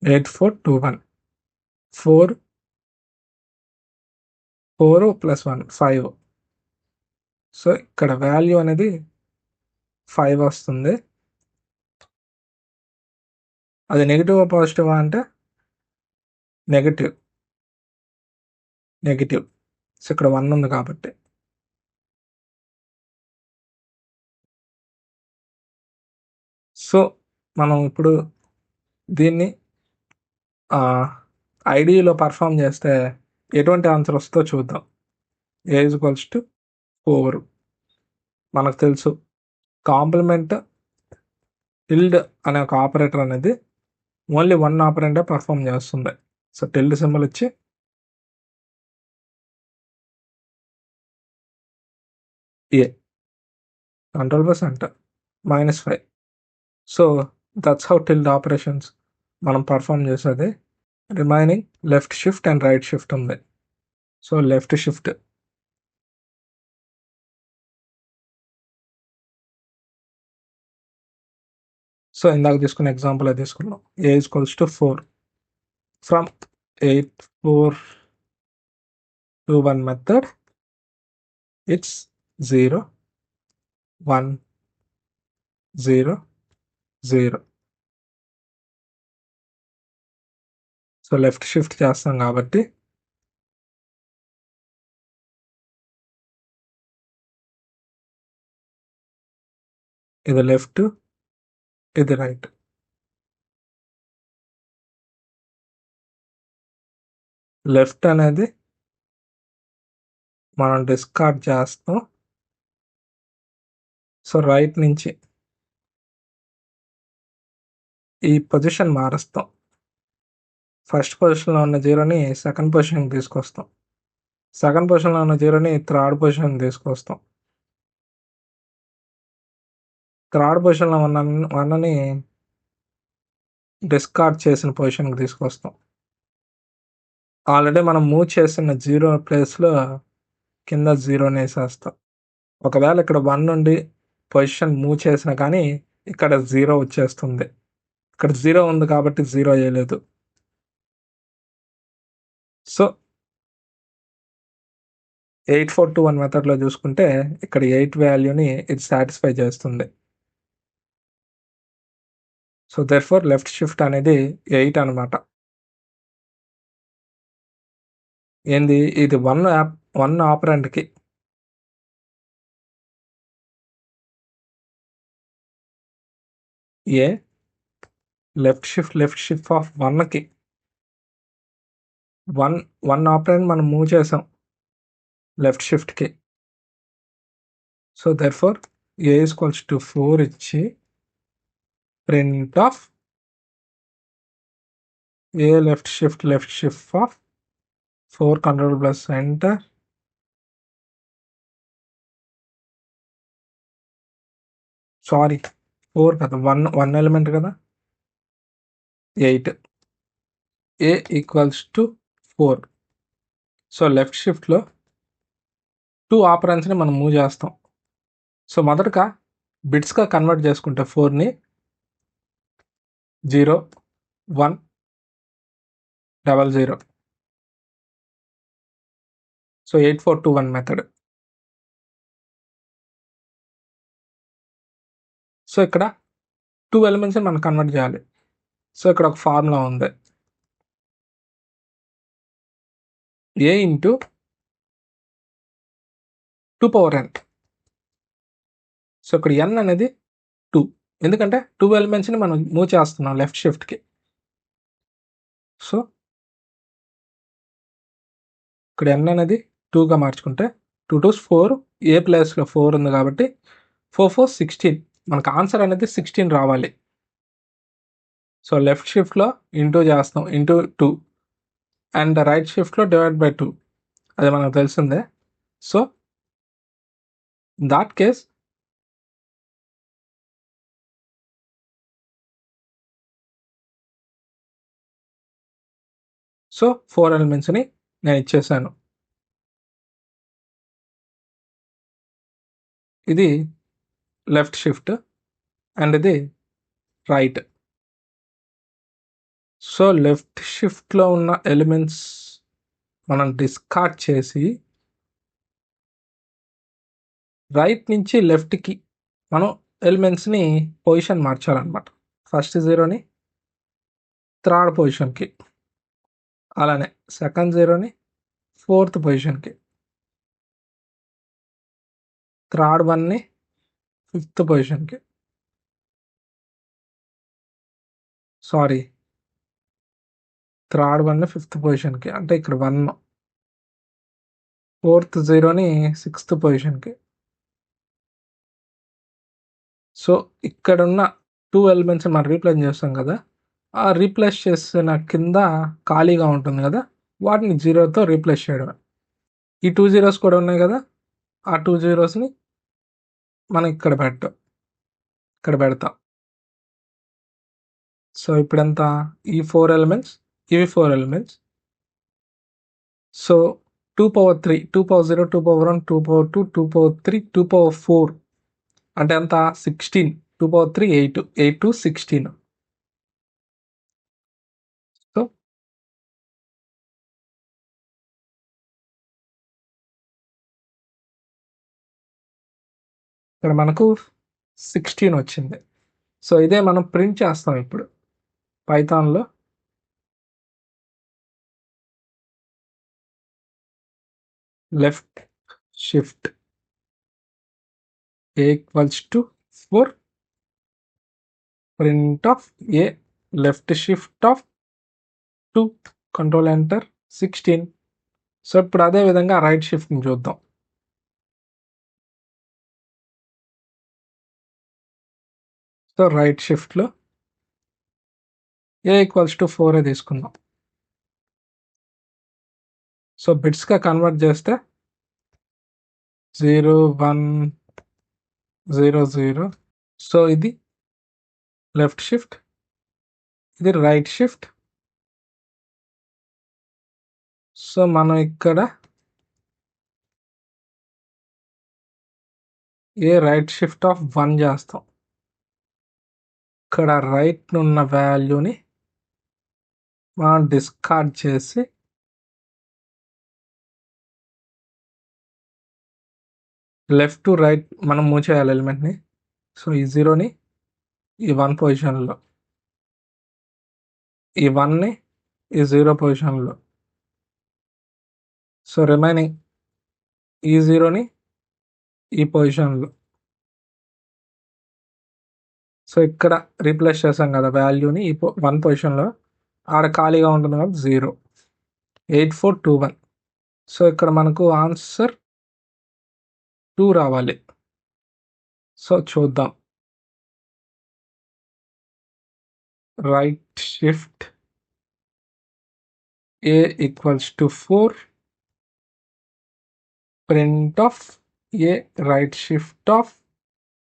Speaker 1: 8 4 2 1 4 4 plus 1 5. So ఇక్కడ వాల్యూ అనేది 5 వస్తుంది. అది నెగిటివ్ పాజిటివ్ అంటే నెగిటివ్. సో ఇక్కడ 1 ఉంది కాబట్టి. సో మనం ఇప్పుడు దీన్ని ఐడిలో పర్ఫామ్ చేస్తే ఎటువంటి ఆన్సర్ వస్తుందో చూద్దాం. A is equals to 4. మనకు తెలుసు కాంప్లిమెంట్ టిల్డ్ అనే ఒక ఆపరేటర్ అనేది ఓన్లీ 1 ఆపరెంటే పర్ఫామ్ చేస్తుంది. సో టిల్డ్ సింబల్ ఇచ్చి A control enter -5. So that's how tilde operations మనం పర్ఫామ్ చేసేది. Remaining left shift and right shift ఉంది. సో లెఫ్ట్ షిఫ్ట్ సో ఇందాక తీసుకున్న ఎగ్జాంపుల్ అది తీసుకున్నాం. A is equals to 4 from 8 4 2 1 method it's 0 1 0 0. So left shift చేస్తాం కాబట్టి ఇది లెఫ్ట్, ఇది రైట్. లెఫ్ట్ అనేది మనం డిస్కార్డ్ చేస్తాం. సో రైట్ నుంచి ఈ పొజిషన్ మారుస్తాం. ఫస్ట్ పొజిషన్లో ఉన్న 0ని సెకండ్ పొజిషన్కి తీసుకొస్తాం. సెకండ్ పొజిషన్లో ఉన్న 0ని థర్డ్ పొజిషన్కి తీసుకొస్తాం. థర్డ్ పొజిషన్లో ఉన్న 1ని డిస్కార్డ్ చేసిన పొజిషన్కి తీసుకొస్తాం. ఆల్రెడీ మనం మూవ్ చేసిన 0 ప్లేస్లో కింద 0ని వేసేస్తాం. ఒకవేళ ఇక్కడ 1 నుండి పొజిషన్ మూవ్ చేసినా కానీ ఇక్కడ 0 వచ్చేస్తుంది. ఇక్కడ 0 ఉంది కాబట్టి 0 వేయలేదు. సో 8 4 2 1 మెథడ్లో చూసుకుంటే ఇక్కడ 8 వాల్యూని ఇది సాటిస్ఫై చేస్తుంది. సో దెర్ఫోర్ లెఫ్ట్ షిఫ్ట్ అనేది 8 అనమాట. ఏంది ఇది 1 ఆపరెంట్కి ఏ లెఫ్ట్ షిఫ్ట్ ఆఫ్ 1కి 1 ఆపరెంట్ మనం మూవ్ చేసాం లెఫ్ట్ షిఫ్ట్కి. So therefore A equals to 4 ఇచ్చి print of A left shift of 4 Ctrl+Enter. Sorry 4 కదా, 1 ఎలిమెంట్ కదా, 8. A equals to 4. So left షిఫ్ట్లో 2 ఆపరెంట్స్ని మనం మూవ్ చేస్తాం. సో మొదటగా బిట్స్గా కన్వర్ట్ చేసుకుంటే 4ని 0 1 0 0. So 8 4 2 1 method. సో ఇక్కడ 2 ఎలిమెంట్స్ని మనం కన్వర్ట్ చేయాలి. సో ఇక్కడ ఒక ఫార్ములా ఉంది, ఏ ఇంటూ 2 పవర్ n. సో ఇక్కడ n అనేది 2, ఎందుకంటే 2 ఎలిమెంట్స్ని మనం మూవ్ చేస్తున్నాం లెఫ్ట్ షిఫ్ట్కి. సో ఇక్కడ n అనేది 2గా మార్చుకుంటే 2 2s 4, ఏ ప్లేస్లో 4 ఉంది కాబట్టి 4 4 16. మనకు ఆన్సర్ అనేది 16 రావాలి. సో లెఫ్ట్ షిఫ్ట్లో ఇంటూ చేస్తాం, ఇంటూ 2, అండ్ రైట్ షిఫ్ట్లో డివైడ్ బై 2, అది మనకు తెలిసిందే. So in that case, so 4 ఎలిమెంట్స్ని నేను ఇచ్చేసాను. ఇది లెఫ్ట్ షిఫ్ట్ అండ్ ఇది రైట్. సో లెఫ్ట్ షిఫ్ట్లో ఉన్న ఎలిమెంట్స్ మనం డిస్కార్డ్ చేసి రైట్ నుంచి లెఫ్ట్కి మనం ఎలిమెంట్స్ని పొజిషన్ మార్చాలన్నమాట. ఫస్ట్ 0ని థర్డ్ పొజిషన్కి, అలానే సెకండ్ 0ని ఫోర్త్ పొజిషన్కి, థర్డ్ 1ని ఫిఫ్త్ పొజిషన్కి, సారీ థర్డ్ 1ని ఫిఫ్త్ పొజిషన్కి, అంటే ఇక్కడ 1, ఫోర్త్ 0ని సిక్స్త్ పొజిషన్కి. సో ఇక్కడున్న 2 ఎలిమెంట్స్ మనం రీప్లేస్ చేస్తాం కదా, ఆ రీప్లేస్ చేసిన కింద ఖాళీగా ఉంటుంది కదా, వాటిని 0తో రీప్లేస్ చేయడమే. ఈ 2 zeros కూడా ఉన్నాయి కదా, ఆ 2 zeros మనం ఇక్కడ పెడతాం. సో ఇప్పుడెంత, ఈ 4 ఎలిమెంట్స్, ఇవి 4 elements. So 2 power 3, 2 power 0, 2 power 1, 2 power 2, 2 power 3, 2 power 4 అంటే ఎంత, 16. 2 power 3 8, 8 to 16. సో ఇక్కడ మనకు 16 వచ్చింది. సో ఇదే మనం ప్రింట్ చేస్తాం ఇప్పుడు పైథాన్లో. Left shift A equals to 4, print of A, left shift of 2, control enter 16. So ఇప్పుడు అదే విధంగా రైట్ షిఫ్ట్ని చూద్దాం. సో రైట్ షిఫ్ట్లో A ఈక్వల్స్ టు 4 తీసుకుందాం. సో బిట్స్గా కన్వర్ట్ చేస్తే 0 1 0 0. సో ఇది లెఫ్ట్ షిఫ్ట్, ఇది రైట్ షిఫ్ట్. సో మనం ఇక్కడ ఏ రైట్ షిఫ్ట్ ఆఫ్ 1 చేస్తాం. ఇక్కడ రైట్ ఉన్న వాల్యూని మనం డిస్కార్డ్ చేసి లెఫ్ట్ టు రైట్ మనం మూవ్ చేయాలి ఎలిమెంట్ని. సో ఈ 0ని ఈ 1 పొజిషన్లో, ఈ 1ని ఈ 0 పొజిషన్లో, సో రిమైనింగ్ ఈ 0ని ఈ పొజిషన్లో. సో ఇక్కడ రీప్లేస్ చేస్తాం కదా వాల్యూని ఈ 1 పొజిషన్లో, ఆడ ఖాళీగా ఉంటుంది కదా 0, 8421. సో ఇక్కడ మనకు ఆన్సర్ 2 రావాలి. సో చూద్దాం. Right shift A equals to 4, print of A, right shift of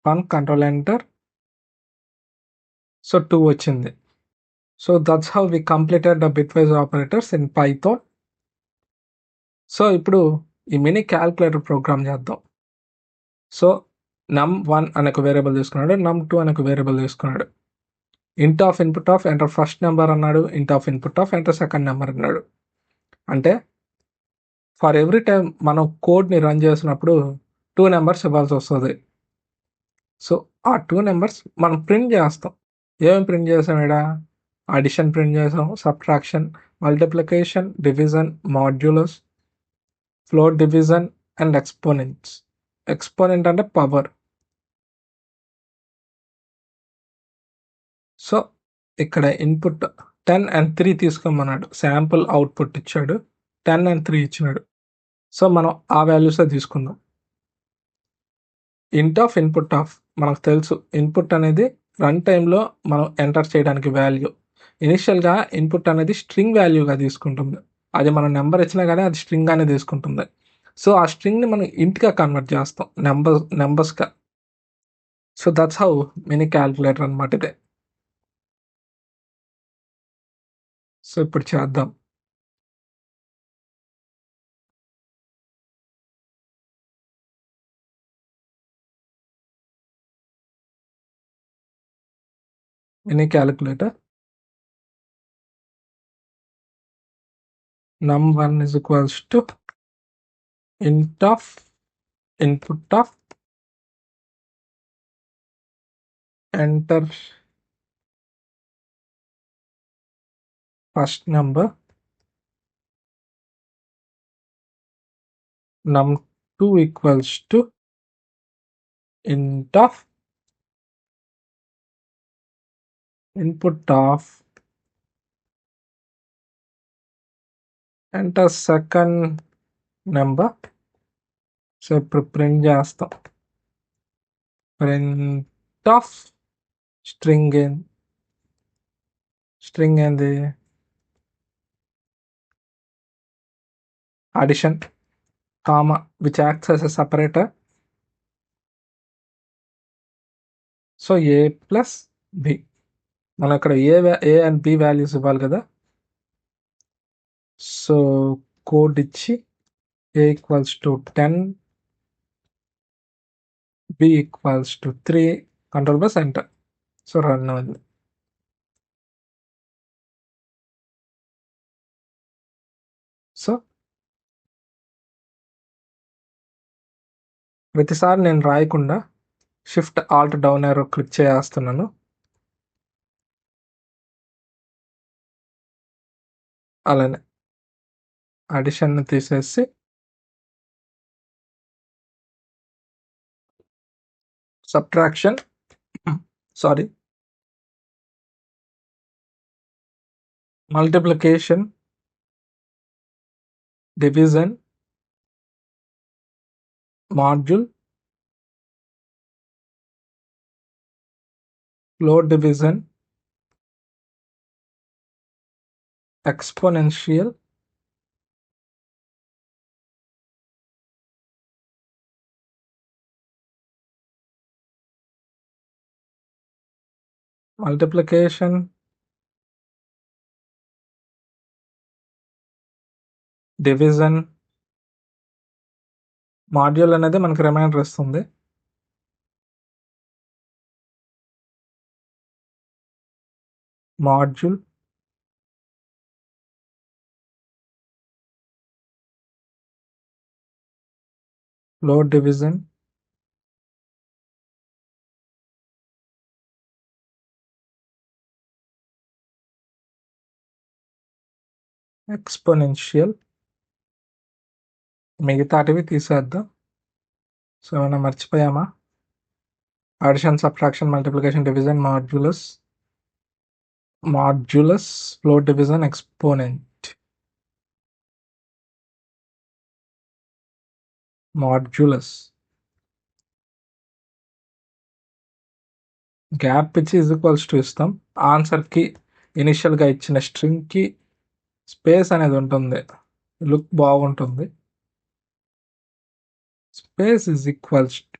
Speaker 1: 1, control enter. So 2 వచ్చింది. So that's how we completed the bitwise operators in Python. So ఇప్పుడు ఈ మినీ క్యాల్కులేటర్ ప్రోగ్రామ్ చేద్దాం. So num1 అనే ఒక variable తీసుకున్నాడు, num2 అనే ఒక variable తీసుకున్నాడు. Int of input of enter first number అన్నాడు, int of input of enter second number అన్నాడు. అంటే ఫర్ ఎవ్రీ టైం మనం కోడ్ని రన్ చేసినప్పుడు 2 నెంబర్స్ ఇవ్వాల్సి వస్తుంది. సో ఆ 2 నెంబర్స్ మనం ప్రింట్ చేస్తాం. ఏమేమి ప్రింట్ చేసాం ఇక్కడ, అడిషన్ ప్రింట్ చేసాం, subtraction, multiplication, division, modulus, float division and exponents. Exponent అంటే పవర్. సో ఇక్కడ ఇన్పుట్ 10 and 3 తీసుకోమన్నాడు, శాంపుల్ అవుట్పుట్ ఇచ్చాడు, 10 and 3 ఇచ్చినాడు. సో మనం ఆ వాల్యూసే తీసుకుందాం. ఇంట్ ఆఫ్ ఇన్పుట్ ఆఫ్ మనకు తెలుసు, ఇన్పుట్ అనేది రన్ టైంలో మనం ఎంటర్ చేయడానికి వాల్యూ. ఇనిషియల్గా ఇన్పుట్ అనేది స్ట్రింగ్ వాల్యూగా తీసుకుంటుంది, అది మనం నెంబర్ ఇచ్చినా కానీ అది స్ట్రింగ్ గానే తీసుకుంటుంది. సో ఆ స్ట్రింగ్ని మనం ఇంటిగా కన్వర్ట్ చేస్తాం నెంబర్స్గా. So that's how mini calculator అనమాట ఇదే. సో ఇప్పుడు చేద్దాం. Mini calculator num1 is equals to int of input of enter first number, num2 equals to int of input of enter second number. So ఇప్పుడు print చేస్తాం. Print of string ఏంది addition comma which acts as a separator. So a plus b, మనం ఇక్కడ a and b values ఇవ్వాలి కదా. So code ఇచ్చి a equals to 10, b equals to 3, control plus enter. So run అవుతుంది. So ప్రతిసారి నేను రాయకుండా shift alt down arrow click చేస్తున్నాను. అలానే అడిషన్ తీసేసి subtraction multiplication, division, module, floor division, exponential, multiplication, division, module అనేది మనకి రిమైండర్ ఇస్తుంది. మాడ్యూల్, ఫ్లోర్ డివిజన్, ఎక్స్పోనెన్షియల్, మిగతాటివి తీసేద్దాం. సో ఏమైనా మర్చిపోయామా? Addition, subtraction, multiplication, division, modulus, floor division, exponent, modulus, gap ఇచ్చి ఈజ్ ఈక్వల్స్ టు ఇస్తాం. ఆన్సర్కి ఇనిషియల్గా ఇచ్చిన స్ట్రింగ్కి స్పేస్ అనేది ఉంటుంది, లుక్ బాగుంటుంది. Space is equals to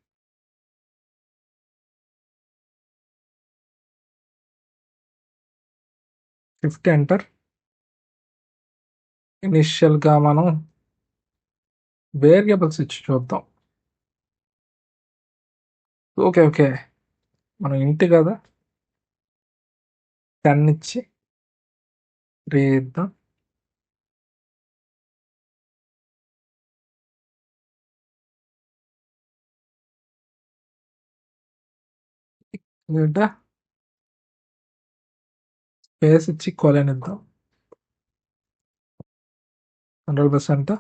Speaker 1: shift enter. ఇనిషియల్గా మనం వేరియబుల్స్ ఇచ్చి చూద్దాం. ఓకే మనం ఇంటి కదా 10 ఇచ్చి ఇద్దాం. స్పేస్ ఇచ్చి కొలన్ ఇద్దాం. 100%.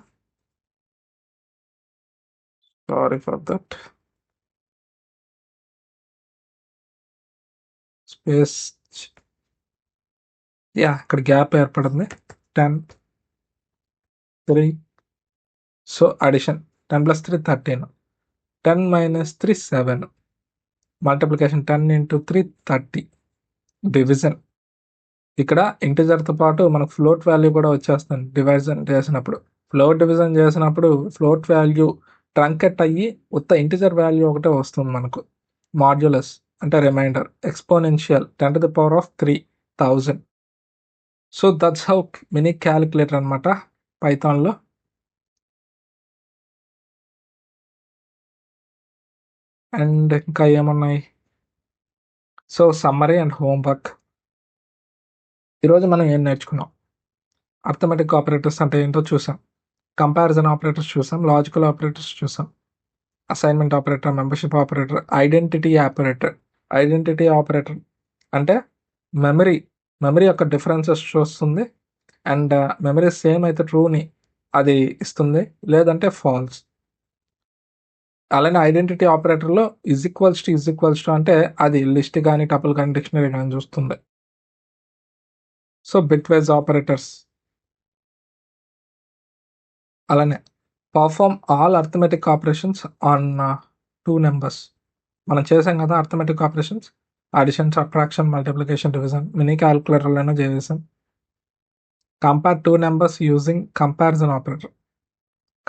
Speaker 1: Sorry for that. స్పేస్ ఇక్కడ గ్యాప్ ఏర్పడింది. 10, 3. సో అడిషన్ 10 + 3 13, 10 - 3 7, మల్టిప్లికేషన్ 10 × 3 30, డివిజన్ ఇక్కడ ఇంటిజర్తో పాటు మనకు ఫ్లోట్ వాల్యూ కూడా వచ్చేస్తుంది డివిజన్ చేసినప్పుడు. ఫ్లోట్ డివిజన్ చేసినప్పుడు ఫ్లోట్ వాల్యూ ట్రంకెట్ అయ్యి ఉత్త ఇంటిజర్ వాల్యూ ఒకటే వస్తుంది మనకు. మాడ్యులస్ అంటే remainder, exponential 10⁻³ 1000. So that's how mini calculator అనమాట పైథాన్లో. అండ్ ఇంకా ఏమున్నాయి? So summary and homework. ఈరోజు మనం ఏం నేర్చుకున్నాం? అర్థమెటిక్ ఆపరేటర్స్ అంటే ఏంటో చూసాం, కంపారిజన్ ఆపరేటర్స్ చూసాం, లాజికల్ ఆపరేటర్స్ చూసాం, assignment operator, membership operator, identity operator. Identity operator అంటే మెమరీ యొక్క డిఫరెన్సెస్ చూస్తుంది, అండ్ మెమరీ సేమ్ అయితే ట్రూని అది ఇస్తుంది, లేదంటే ఫాల్స్. అలానే ఐడెంటిటీ ఆపరేటర్లో ఈజ్ ఈక్వల్స్ టు అంటే అది లిస్ట్ కానీ టపుల్ కానీ డిక్షనరీ కానీ చూస్తుంది. So bitwise operators. అలానే perform all arithmetic operations on 2 numbers. మనం చేసాం కదా arithmetic operations, addition, subtraction, multiplication, division, mini క్యాలిక్యులేటర్లోనే చేసాం. Compare 2 numbers using comparison operator.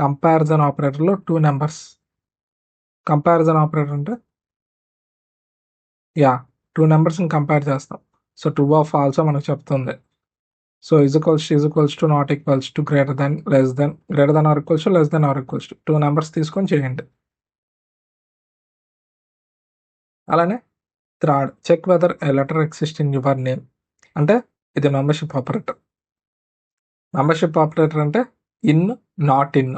Speaker 1: Comparison ఆపరేటర్లో 2 నెంబర్స్. కంపారిజన్ ఆపరేటర్ అంటే 2 నెంబర్స్ని కంపేర్ చేస్తాం. సో ట్రూ ఆర్ ఫాల్స్ మనకు చెప్తుంది. So equals to, not equals to, greater than, less than, greater than or equals to, less than or equals to 2 numbers తీసుకొని చేయండి. అలానే third, check whether a letter exist in your name. అంటే ఇది membership operator. Membership operator అంటే in, not in.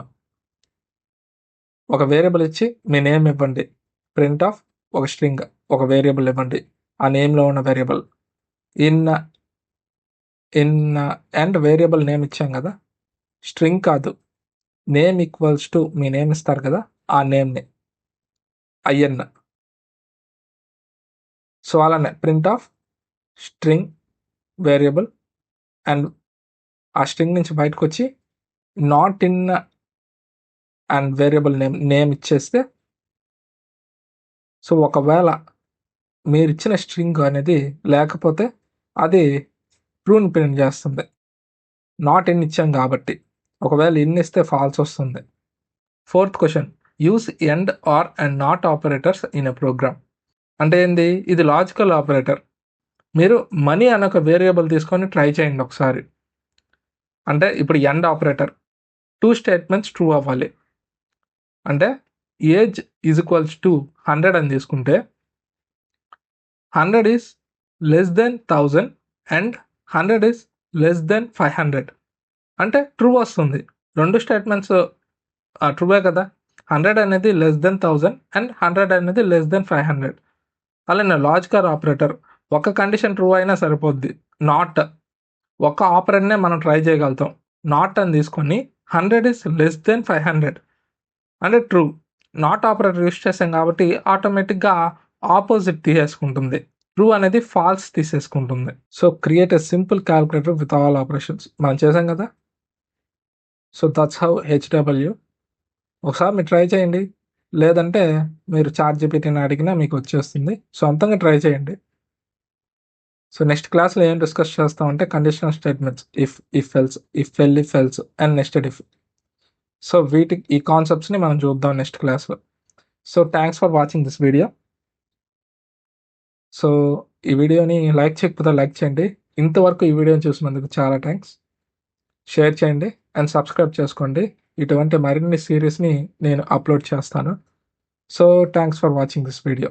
Speaker 1: ఒక variable ఇచ్చి మీ name ఇవ్వండి, ప్రింట్ ఆఫ్ ఒక స్ట్రింగ్, ఒక వేరియబుల్ ఇవ్వండి, ఆ నేమ్లో ఉన్న variable in and variable name ఇచ్చాం కదా, స్ట్రింగ్ కాదు, నేమ్ ఈక్వల్స్ టు మీ నేమ్ ఇస్తారు కదా, ఆ నేమ్ని ఐఎన్. సో అలానే print of string variable and ఆ స్ట్రింగ్ నుంచి బయటకు వచ్చి not in and variable name ఇచ్చేస్తే, సో ఒకవేళ మీరు ఇచ్చిన స్ట్రింగ్ అనేది లేకపోతే అది ట్రూని ప్రింట్ చేస్తుంది. నాట్ ఇన్ ఇచ్చాం కాబట్టి. ఒకవేళ ఇన్ ఇస్తే ఫాల్స్ వస్తుంది. 4th question, use and, or and not operators in a program. అంటే ఏంది? ఇది లాజికల్ ఆపరేటర్. మీరు మనీ అనే ఒక వేరియబుల్ తీసుకొని ట్రై చేయండి ఒకసారి. అంటే ఇప్పుడు ఎండ్ ఆపరేటర్ 2 స్టేట్మెంట్స్ ట్రూ అవ్వాలి. అంటే ఏజ్ ఈజ్ ఈక్వల్స్ టు 100 అని తీసుకుంటే 100 is less than 1000 and 100 is less than 500 అంటే ట్రూ వస్తుంది. 2 స్టేట్మెంట్స్ ట్రూవే కదా. 100 అనేది లెస్ దెన్ 1000 అండ్ 100 అనేది లెస్ దెన్ 500. అలానే లాజికల్ ఆపరేటర్ ఒక కండిషన్ ట్రూ అయినా సరిపోద్ది. నాట్ ఒక ఆపరేటర్నే మనం ట్రై చేయగలుగుతాం. నాట్ అని తీసుకొని 100 ఈజ్ లెస్ దెన్ 500 అంటే ట్రూ. నాట్ ఆపరేటర్ యూస్ చేసాం కాబట్టి ఆటోమేటిక్గా ఆపోజిట్ తీసేసుకుంటుంది, ట్రూ అనేది ఫాల్స్ తీసేసుకుంటుంది. So create a simple calculator with all operations. మనం చేసాం కదా. So that's how HW. ఒకసారి మీరు ట్రై చేయండి, లేదంటే మీరు ChatGPTని అడిగినా మీకు వచ్చేస్తుంది. సో అంతంగా ట్రై చేయండి. సో నెక్స్ట్ క్లాస్లో ఏం డిస్కస్ చేస్తామంటే conditional statements, if else, if else and nested if. So ఈ కాన్సెప్ట్స్ని మనం చూద్దాం నెక్స్ట్ క్లాస్లో. So thanks for watching this video. So ఈ వీడియోని లైక్ చేయకపోతే లైక్ చేయండి. ఇంతవరకు ఈ వీడియోని చూసినందుకు చాలా థ్యాంక్స్. షేర్ చేయండి అండ్ సబ్స్క్రైబ్ చేసుకోండి. ఇటువంటి మరిన్ని సిరీస్ని నేను అప్లోడ్ చేస్తాను. So thanks for watching this video.